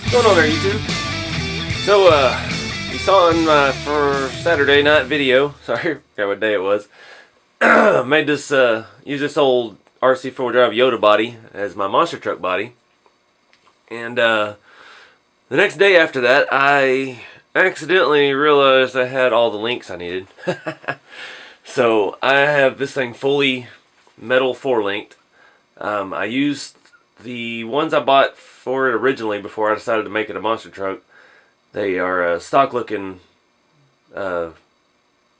What's going on there, YouTube? So, you saw in my for Saturday night video, sorry, forgot what day it was, made this, use this old RC 4-drive Yoda body as my monster truck body. And, the next day after that, I accidentally realized I had all the links I needed. So, I have this thing fully metal 4-linked. I used the ones I bought for it originally before I decided to make it a monster truck. They are stock looking, they're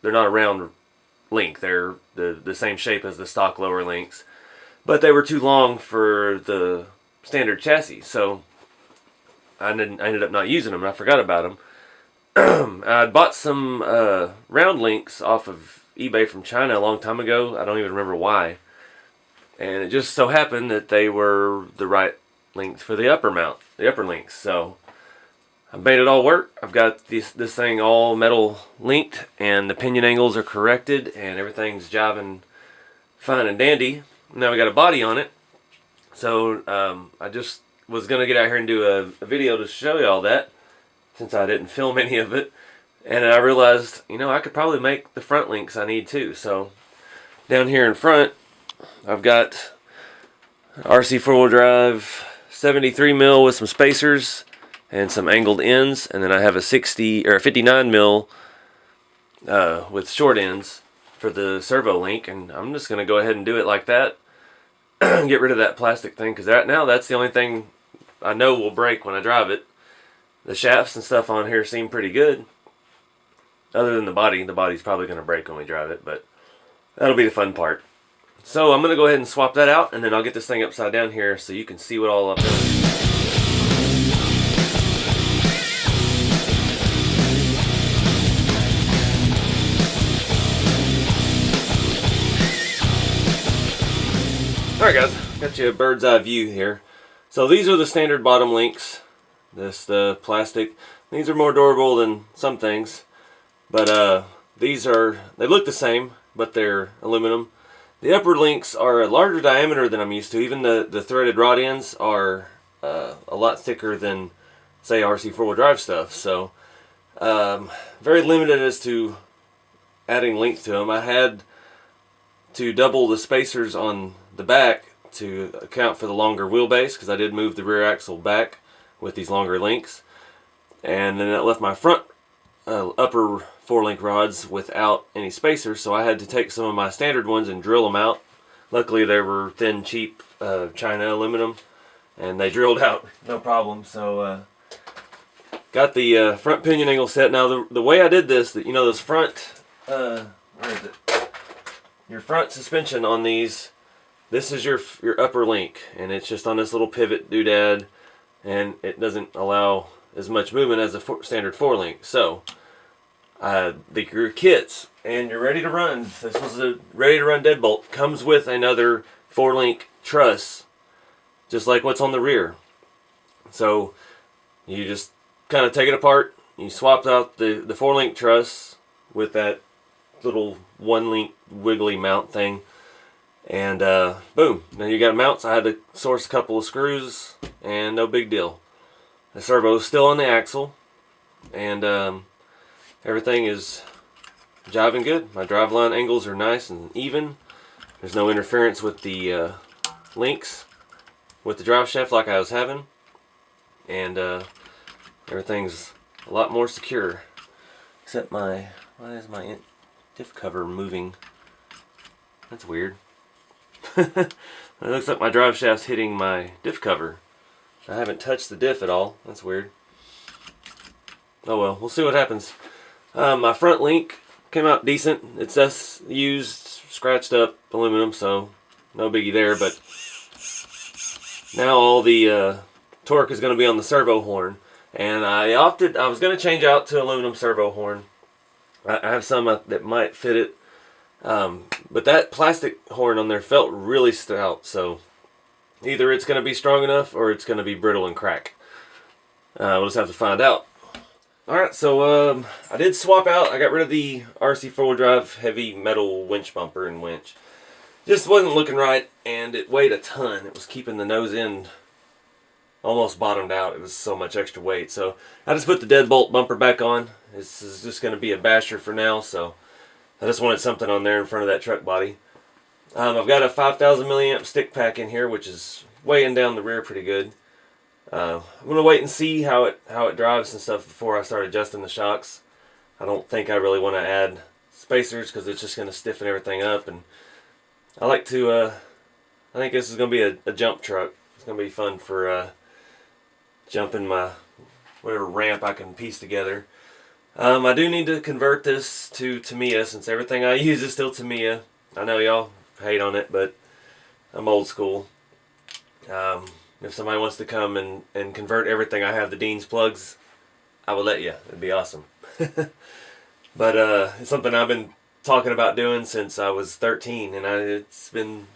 not a round link, they're the same shape as the stock lower links, but they were too long for the standard chassis, so I ended up not using them, and I forgot about them. I bought some round links off of eBay from China a long time ago. I don't even remember why. And it just so happened that they were the right length for the upper mount, the upper links. So I made it all work. I've got this thing all metal linked, and the pinion angles are corrected, and everything's jiving fine and dandy. Now we got a body on it. So I just was going to get out here and do a video to show you all that, since I didn't film any of it. And I realized, you know, I could probably make the front links I need too. So down here in front, I've got RC 4-wheel drive 73 mil with some spacers and some angled ends, and then I have a 60 or 59 mil with short ends for the servo link, and I'm just gonna go ahead and do it like that. Get rid of that plastic thing, because right now that's the only thing I know will break when I drive it. The shafts and stuff on here seem pretty good, other than the body. The body's probably gonna break when we drive it, but that'll be the fun part. So I'm going to go ahead and swap that out, and then I'll get this thing upside down here so you can see what all I'm doing. Alright guys, got you a bird's eye view here. So these are the standard bottom links. The plastic. These are more durable than some things. But they look the same, but they're aluminum. The upper links are a larger diameter than I'm used to. Even the threaded rod ends are a lot thicker than, say, RC 4-wheel drive stuff. So, very limited as to adding length to them. I had to double the spacers on the back to account for the longer wheelbase, because I did move the rear axle back with these longer links. And then that left my front upper 4-link rods without any spacers, so I had to take some of my standard ones and drill them out. Luckily they were thin, cheap China aluminum, and they drilled out no problem. So got the front pinion angle set. Now the way I did this, you know, those front where is it? Your front suspension on these, this is your upper link, and it's just on this little pivot doodad, and it doesn't allow as much movement as a standard 4-link. So your kits, and you're ready to run. This was a ready to run deadbolt. Comes with another 4-link truss, just like what's on the rear. So you just kind of take it apart. You swap out the 4-link truss with that little 1-link wiggly mount thing, and boom. Now you got mounts. I had to source a couple of screws, and no big deal. The servo's still on the axle, and everything is jiving good. My driveline angles are nice and even. There's no interference with the links with the drive shaft like I was having, and everything's a lot more secure. Except why is my diff cover moving? That's weird. It looks like my drive shaft's hitting my diff cover. I haven't touched the diff at all. That's weird. Oh well, we'll see what happens. My front link came out decent. It's used, scratched up aluminum, so no biggie there. But now all the torque is going to be on the servo horn, and I was going to change out to aluminum servo horn. I have some that might fit it, but that plastic horn on there felt really stout. So either it's going to be strong enough or it's going to be brittle and crack. We'll just have to find out. Alright, so I did swap out. I got rid of the RC 4-wheel drive heavy metal winch bumper and winch. Just wasn't looking right, and it weighed a ton. It was keeping the nose end almost bottomed out. It was so much extra weight. So I just put the deadbolt bumper back on. This is just going to be a basher for now, so I just wanted something on there in front of that truck body. I've got a 5,000 milliamp stick pack in here, which is weighing down the rear pretty good. I'm going to wait and see how it drives and stuff before I start adjusting the shocks. I don't think I really want to add spacers because it's just going to stiffen everything up. And I like to, I think this is going to be a jump truck. It's going to be fun for jumping my whatever ramp I can piece together. I do need to convert this to Tamiya since everything I use is still Tamiya. I know y'all hate on it, but I'm old school. If somebody wants to come and convert everything I have to Dean's plugs, I will let you. It'd be awesome. But it's something I've been talking about doing since I was 13, and it's been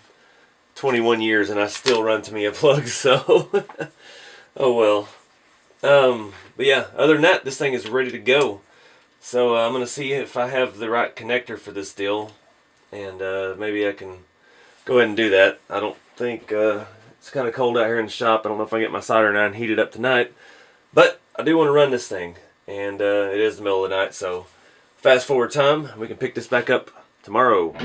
21 years and I still run Tamiya plugs, so oh well. But yeah, other than that, this thing is ready to go. So I'm going to see if I have the right connector for this deal, and maybe I can go ahead and do that. I don't think, it's kind of cold out here in the shop. I don't know if I can get my soldering iron heated up tonight, but I do want to run this thing, and it is the middle of the night, so fast forward time, we can pick this back up tomorrow.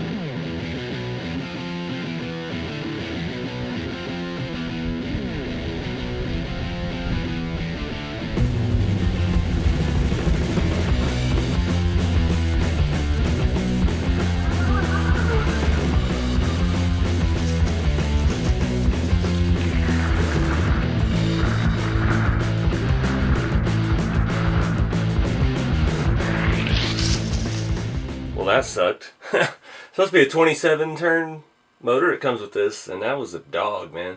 That sucked. Supposed to be a 27 turn motor. It comes with this, and that was a dog, man.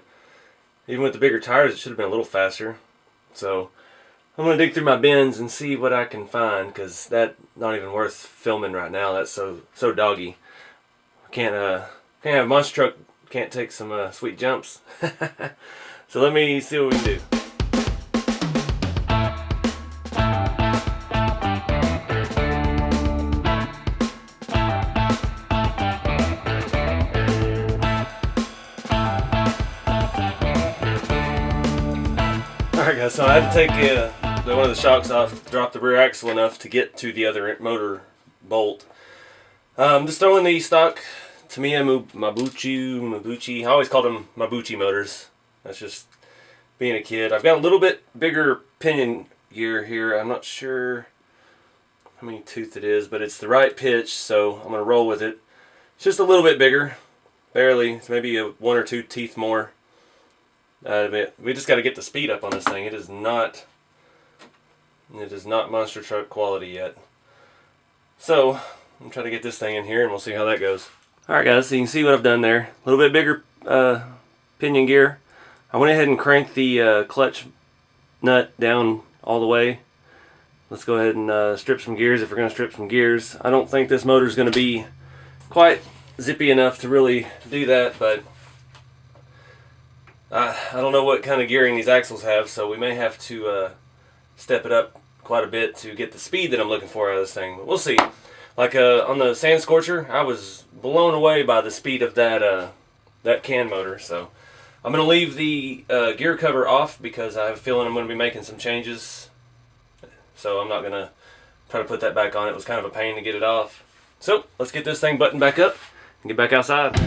Even with the bigger tires, it should have been a little faster. So I'm gonna dig through my bins and see what I can find, because that's not even worth filming right now. That's so doggy. Can't have a monster truck. Can't take some sweet jumps. So let me see what we can do. Alright guys, so I had to take one of the shocks off, drop the rear axle enough to get to the other motor bolt. Just throwing the stock Tamiya Mabuchi, I always called them Mabuchi motors. That's just being a kid. I've got a little bit bigger pinion gear here. I'm not sure how many tooth it is, but it's the right pitch, so I'm going to roll with it. It's just a little bit bigger, barely. It's maybe one or two teeth more. We just got to get the speed up on this thing. It is not monster truck quality yet. So I'm trying to get this thing in here, and we'll see how that goes. Alright guys, so you can see what I've done there. A little bit bigger pinion gear. I went ahead and cranked the clutch nut down all the way. Let's go ahead and strip some gears if we're going to strip some gears. I don't think this motor is going to be quite zippy enough to really do that, but I don't know what kind of gearing these axles have, so we may have to step it up quite a bit to get the speed that I'm looking for out of this thing. But we'll see. Like on the Sand Scorcher, I was blown away by the speed of that can motor. So I'm going to leave the gear cover off because I have a feeling I'm going to be making some changes. So I'm not going to try to put that back on. It was kind of a pain to get it off. So let's get this thing buttoned back up and get back outside.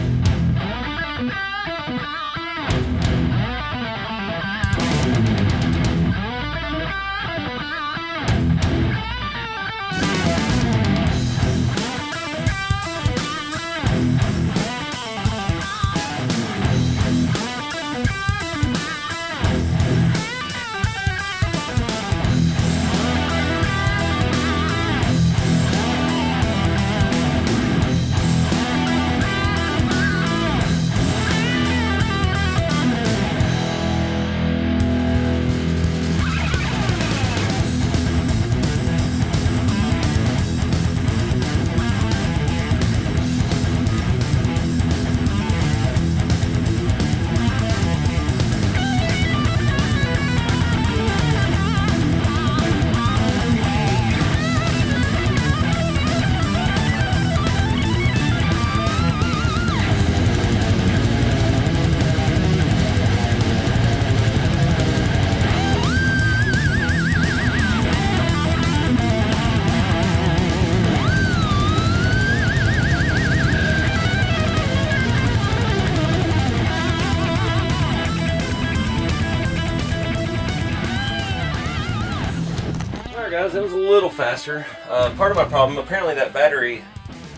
was a little faster. Part of my problem, apparently that battery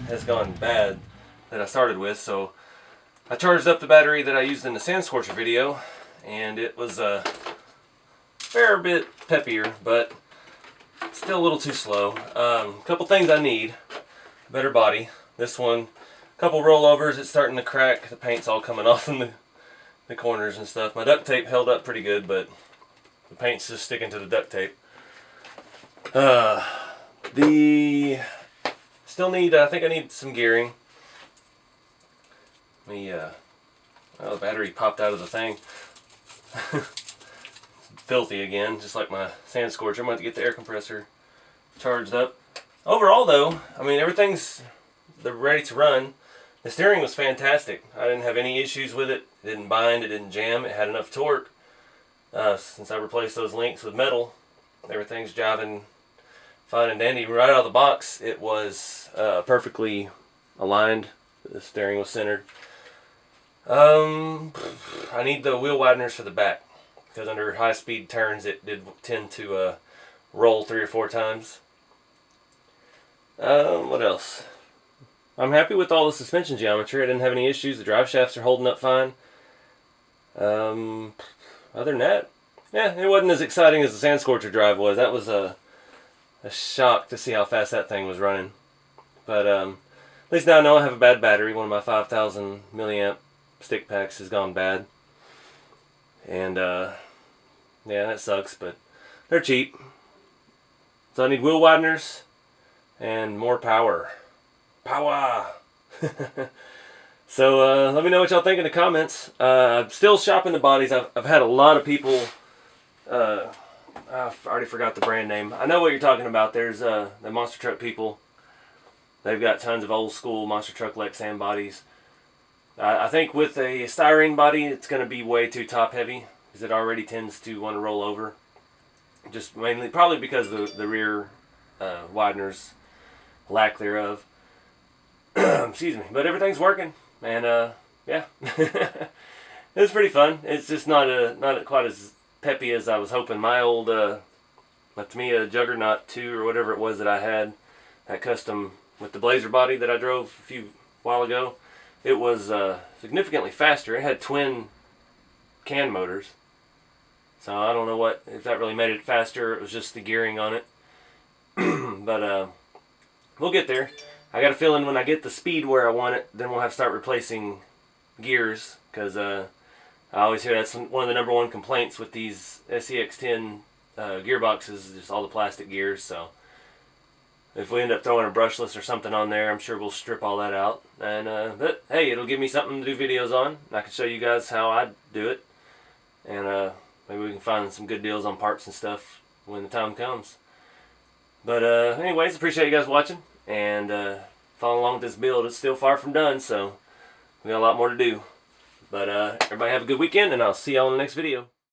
has gone bad that I started with, so I charged up the battery that I used in the Sand Scorcher video, and it was a fair bit peppier, but still a little too slow. Couple things I need: a better body. This one, a couple rollovers, it's starting to crack. The paint's all coming off in the corners and stuff. My duct tape held up pretty good, but the paint's just sticking to the duct tape. Still need, I think I need some gearing. Oh, the battery popped out of the thing. Filthy again, just like my Sand Scorcher. I'm going to get the air compressor charged up. Overall though, I mean, they're ready to run. The steering was fantastic. I didn't have any issues with it. It didn't bind, it didn't jam, it had enough torque. Since I replaced those links with metal, everything's jiving fine and dandy. Right out of the box, it was perfectly aligned. The steering was centered. I need the wheel wideners for the back, because under high speed turns it did tend to roll 3 or 4 times. What else? I'm happy with all the suspension geometry. I didn't have any issues. The drive shafts are holding up fine. Other than that, yeah, it wasn't as exciting as the Sand Scorcher drive was. That was a shock to see how fast that thing was running. But at least now I know I have a bad battery. One of my 5,000 milliamp stick packs has gone bad. And yeah, that sucks, but they're cheap. So I need wheel wideners and more power. Power! So let me know what y'all think in the comments. I'm still shopping the bodies. I've had a lot of people, I've already forgot the brand name. I know what you're talking about. There's the monster truck people. They've got tons of old school monster truck Lexan bodies. I think with a styrene body, it's going to be way too top heavy, because it already tends to want to roll over. Just mainly, probably because the rear wideners, lack thereof. Excuse me, but everything's working, and yeah, it was pretty fun. It's just not quite as peppy as I was hoping. My old Tamiya Juggernaut 2 or whatever it was that I had, that custom with the Blazer body that I drove a while ago, it was significantly faster. It had twin can motors, so I don't know if that really made it faster. It was just the gearing on it. But we'll get there. I got a feeling when I get the speed where I want it, then we'll have to start replacing gears, because I always hear that's one of the #1 complaints with these SCX10 gearboxes, just all the plastic gears. So if we end up throwing a brushless or something on there, I'm sure we'll strip all that out. And but hey, it'll give me something to do videos on. I can show you guys how I do it, and maybe we can find some good deals on parts and stuff when the time comes. But anyways, appreciate you guys watching, and following along with this build. It's still far from done, so we got a lot more to do. But everybody have a good weekend, and I'll see y'all in the next video.